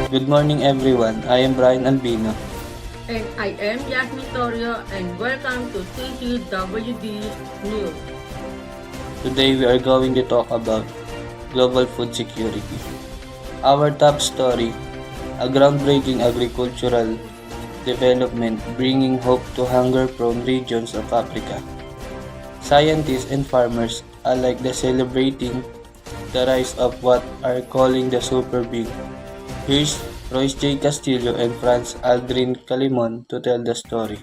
Good morning everyone. I am Brian Albino. And I am Yasmin Torio and welcome to TCWD News. Today we are going to talk about global food security. Our top story, a groundbreaking agricultural development bringing hope to hunger-prone regions of Africa. Scientists and farmers alike are celebrating the rise of what are calling the super bean. Here's Royce J. Castillo and Franz Aldrin Calimon to tell the story.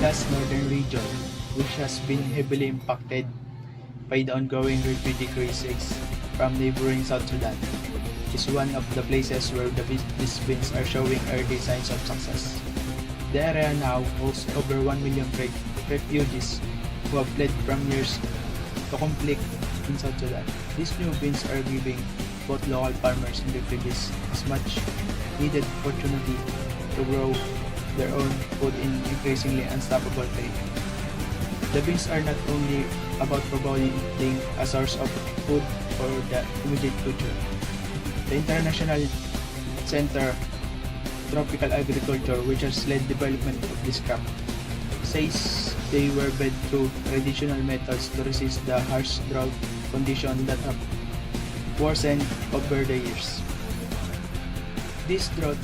Ugandah's northern region, which has been heavily impacted by the ongoing refugee crisis from neighboring South Sudan, is one of the places where these beans are showing early signs of success. The area now hosts over 1 million refugees who have fled from years to conflict in South Sudan. These new beans are giving both local farmers and refugees as much needed opportunity to grow their own food in increasingly unstoppable rate. The beans are not only about providing a source of food for the immediate future. The International Center for Tropical Agriculture, which has led development of this crop, says they were bred through traditional methods to resist the harsh drought conditions that have worsened over the years. This drought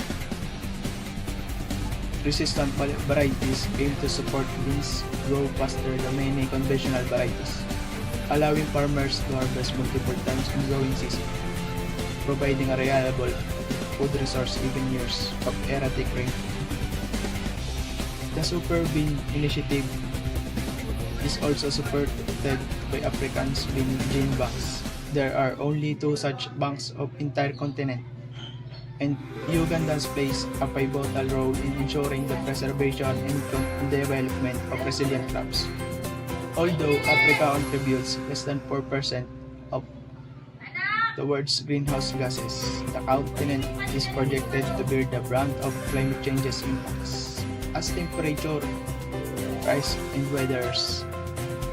resistant varieties aim to support beans grow faster than many conventional varieties, allowing farmers to harvest multiple times in growing season, providing a reliable food resource even years of erratic rainfall. The Super Bean Initiative is also supported by Africa's bean gene banks. There are only 2 such banks of entire continent, and Uganda plays a pivotal role in ensuring the preservation and development of resilient crops. Although Africa contributes less than 4% of the world's greenhouse gases, the continent is projected to bear the brunt of climate change's impacts. As temperature, price, and weather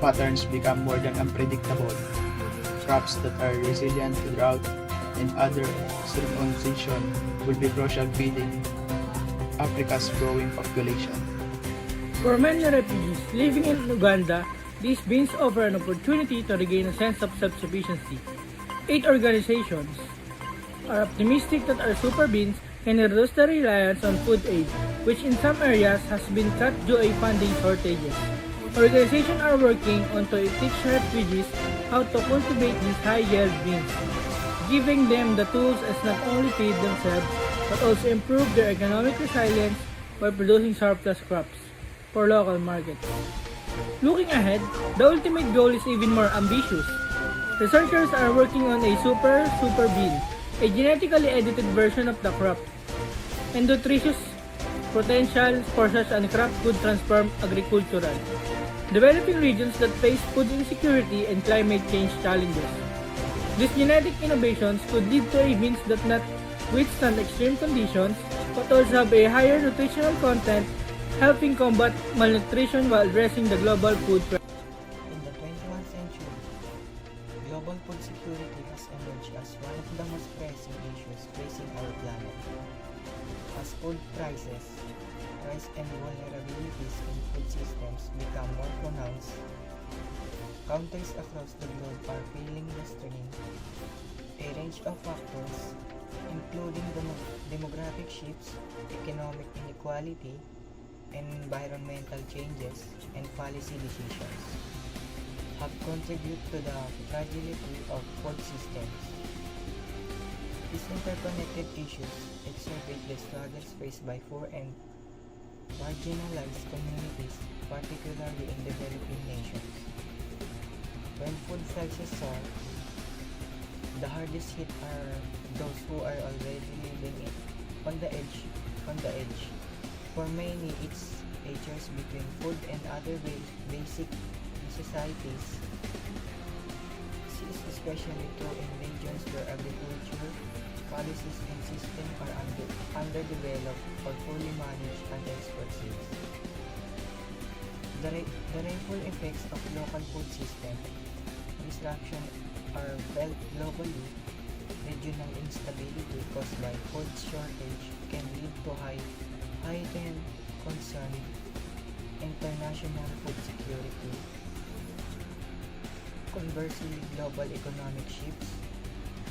patterns become more than unpredictable, crops that are resilient to drought and other circumstances will be crucial feeding Africa's growing population. For many refugees living in Uganda, these beans offer an opportunity to regain a sense of self-sufficiency. 8 organizations are optimistic that our super beans can reduce the reliance on food aid, which in some areas has been cut due to funding shortages. Organizations are working on to teach refugees how to cultivate these high-yield beans, giving them the tools as not only feed themselves but also improve their economic resilience by producing surplus crops for local markets. Looking ahead, the ultimate goal is even more ambitious. Researchers are working on a super bean, a genetically edited version of the crop, and nutritious potential for such a crop could transform agricultural, developing regions that face food insecurity and climate change challenges. These genetic innovations could lead to a beans that not withstand extreme conditions but also have a higher nutritional content, helping combat malnutrition while addressing the global food crisis. In the 21st century, global food security has emerged as one of the most pressing issues facing our planet. As food prices rise and vulnerabilities in food systems become more pronounced, countries across the globe are feeling the strain. A range of factors, including demographic shifts, economic inequality, environmental changes, and policy decisions, have contributed to the fragility of food systems. These interconnected issues exacerbate the struggles faced by poor and marginalized communities, particularly in developing nations. When food prices soar, the hardest hit are those who are already living on the edge. For many, it's a choice between food and other basic necessities. This is especially true in regions where agriculture policies and systems are underdeveloped or poorly managed under expertise. The ripple effects of local food system disruption are felt globally. Regional instability caused by food shortage can lead to heightened concern international food security. Conversely, global economic shifts,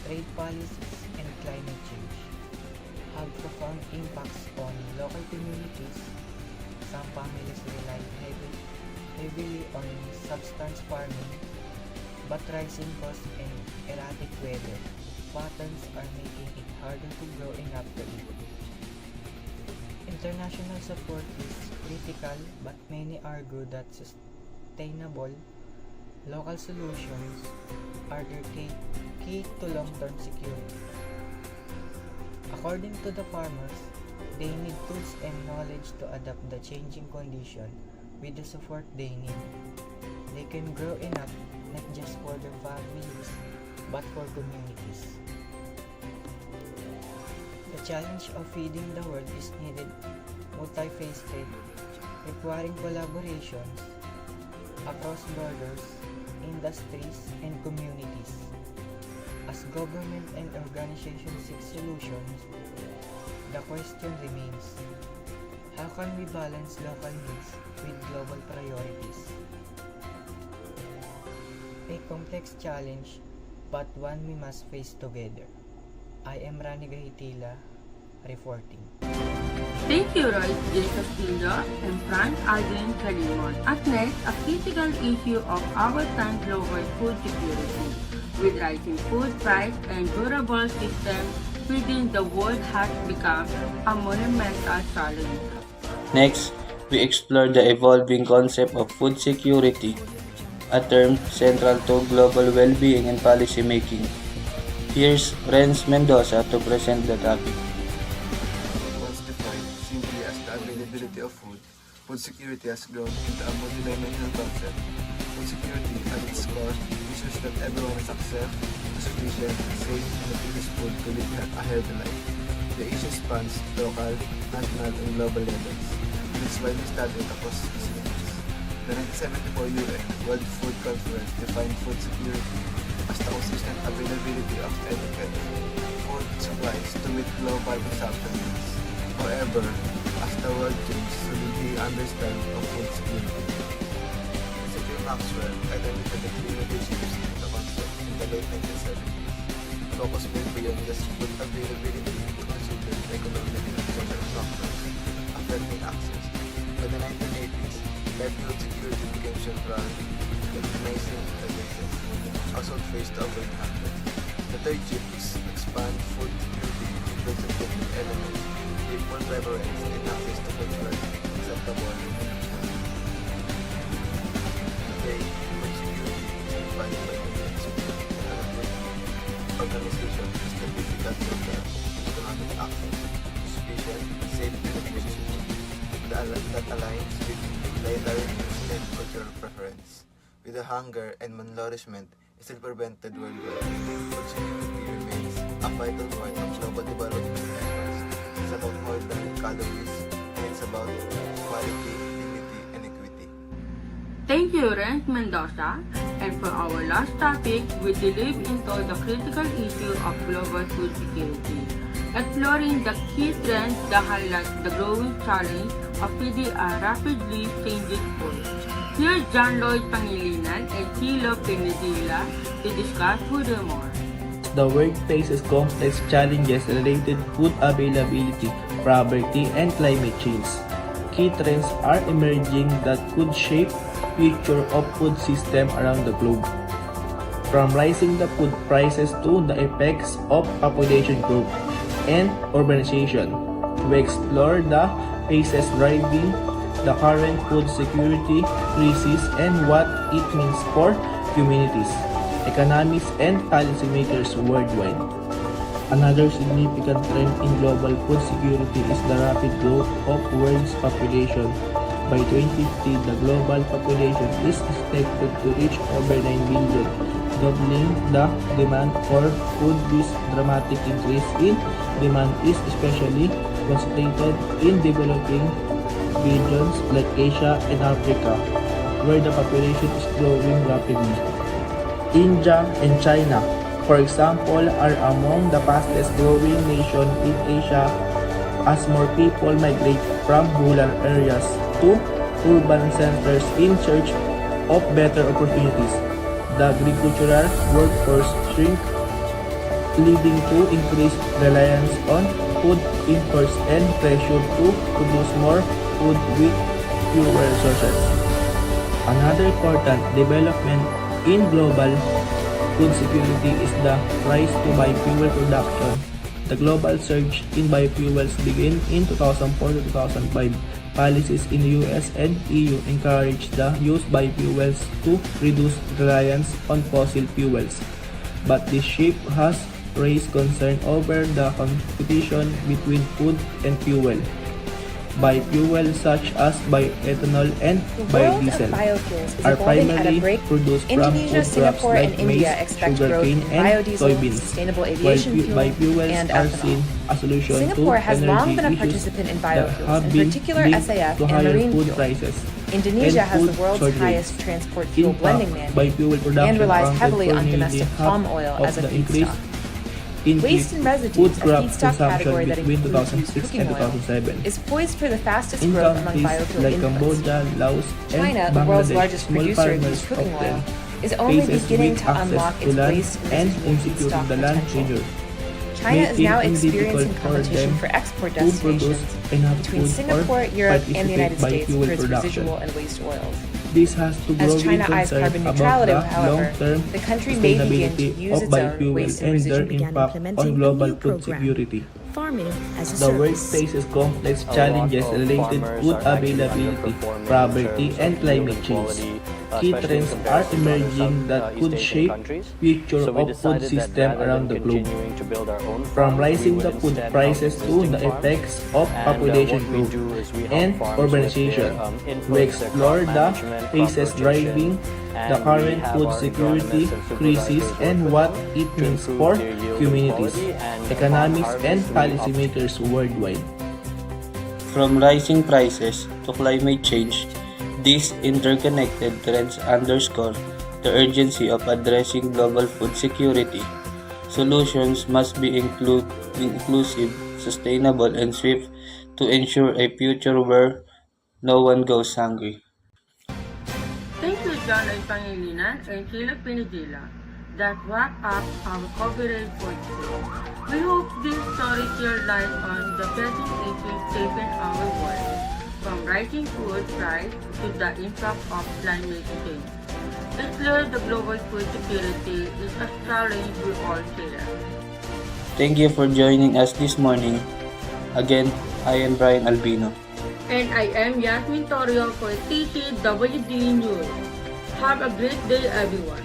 trade policies, and climate change have profound impacts on local communities. Some families rely heavily on subsistence farming, but rising costs and erratic weather patterns are making it harder to grow enough to eat. International support is critical, but many argue that sustainable local solutions are the key to long-term security. According to the farmers, they need tools and knowledge to adapt the changing condition with the support they need. They can grow enough not just for their families, but for communities. The challenge of feeding the world is needed multifaceted, requiring collaborations across borders, industries, and communities. As government and organizations seek solutions, the question remains, how can we balance local needs with global priorities? A complex challenge, but one we must face together. I am Rani Gahitila, reporting. Thank you, Roy J. Castillo and Frank Aldrin Calimon. At next, a critical issue of our time, global food security. With rising food price and durable systems within the world has become a monumental challenge. Next, we explore the evolving concept of food security, a term central to global well-being and policy making. Here's Renz Mendoza to present the topic. Once defined simply as the availability of food, food security has grown into a multidimensional concept. Food security at its core ensures that everyone has access to sufficient, safe, and nutritious food to live a healthy life. The issue spans local, national, and global levels, and is widely studied across disciplines. The 1974 UN World Food Conference defined food security as the consistent availability of adequate food supplies to meet global consumption needs. However, as the world changes, so did we understand of food security. Secretary Maxwell identified the three major shifts in the concept in the late 1970s. Focus went beyond just food availability to consider economic and social factors affecting access. By the 1980s, livelihood security became central, recognizing the basis household faced to avoid hunger. The third shift is expand food security into subjective elements, give more preference and access to cultural acceptable. Today, food security is defined by organization as the physical, social, economic access to sufficient, safe, and nutritious food that aligns with dietary needs and cultural preference. With the hunger and malnourishment is still prevented worldwide, food security remains a vital part of global development efforts. It's about more than calories, and it's about quality, dignity, and equity. Thank you, Renz Mendoza. And for our last topic, we delve into the critical issue of global food security, exploring the key trends that highlight the growing challenge of feeding a rapidly changing world. Here's John Lloyd Pangilinan and Kilo Pinedilla to discuss furthermore. The world faces complex challenges related to food availability, poverty, and climate change. Key trends are emerging that could shape future of food system around the globe. From rising the food prices to the effects of population growth and urbanization, we explore the faces driving the current food security crisis and what it means for communities, economies, and policymakers worldwide. Another significant trend in global food security is the rapid growth of world's population. By 2050, the global population is expected to reach over 9 billion, doubling the demand for food. This dramatic increase in demand is especially concentrated in developing regions like Asia and Africa, where the population is growing rapidly. India and China, for example, are among the fastest growing nations in Asia as more people migrate from rural areas to urban centers in search of better opportunities. The agricultural workforce shrink, leading to increased reliance on food imports and pressure to produce more food with fewer resources. Another important development in global food security is the rise to biofuel production. The global surge in biofuels began in 2004-2005. Policies in the US and EU encourage the use of biofuels to reduce reliance on fossil fuels. But this shift has raised concern over the competition between food and fuel. Biofuels such as bioethanol and The world of biodiesel biofuels is are evolving at a primarily break. produced from Indonesia, food crops Singapore, like and India maize, expect growth sugarcane, in and biodiesel, soybeans. sustainable While aviation fuel, biofuels and are ethanol. seen as a solution Singapore to has long energy been a issues participant in that biofuels, have in been particular linked SAF to and higher marine food fuel. prices. Indonesia and has food the world's shortages. highest transport fuel In blending fact, mandate biofuel production and relies accounted heavily for on nearly domestic half palm oil of as a the increase feedstock. in Waste and food residues, a crop feedstock category consumption that between includes used 2006 cooking and oil, 2007. is poised for the fastest In growth among countries biofuel like inputs. Cambodia, Laos, China, and the world's Bangladesh, largest small producer of farmers used cooking often oil, is only faces beginning weak to access unlock to its land waste and residual insecure feedstock the land potential. tenure, China is now making it experiencing difficult for competition them for export to produce destinations enough between food Singapore, or Europe, and the United participate States biofuel for its production. residual and waste oils. This has to As growing China eyes concern carbon about neutrality, the however, long-term the country may begin to sustainability use of its own biofuel waste and and their residual impact on global food security. farming as The world faces complex challenges related to food availability, poverty, and climate change. Key trends are emerging that could shape future of food system around the globe. From rising the food prices to the effects of population growth and urbanization, we explore the faces driving the current food security crisis and what it means for communities, economies, and policymakers worldwide. From rising prices to climate change, these interconnected trends underscore the urgency of addressing global food security. Solutions must be inclusive, sustainable, and swift to ensure a future where no one goes hungry. Thank you, John A. Pangilinan and Sheila Pinigila. That wrap up our coverage for today. We hope this story shed light on the pressing issues shaping our world, from rising food price to the impact of climate change. It's clear the global food security is a challenge we all share. Thank you for joining us this morning. Again, I am Brian Albino. And I am Yasmin Torrio for TCWD News. Have a great day, everyone.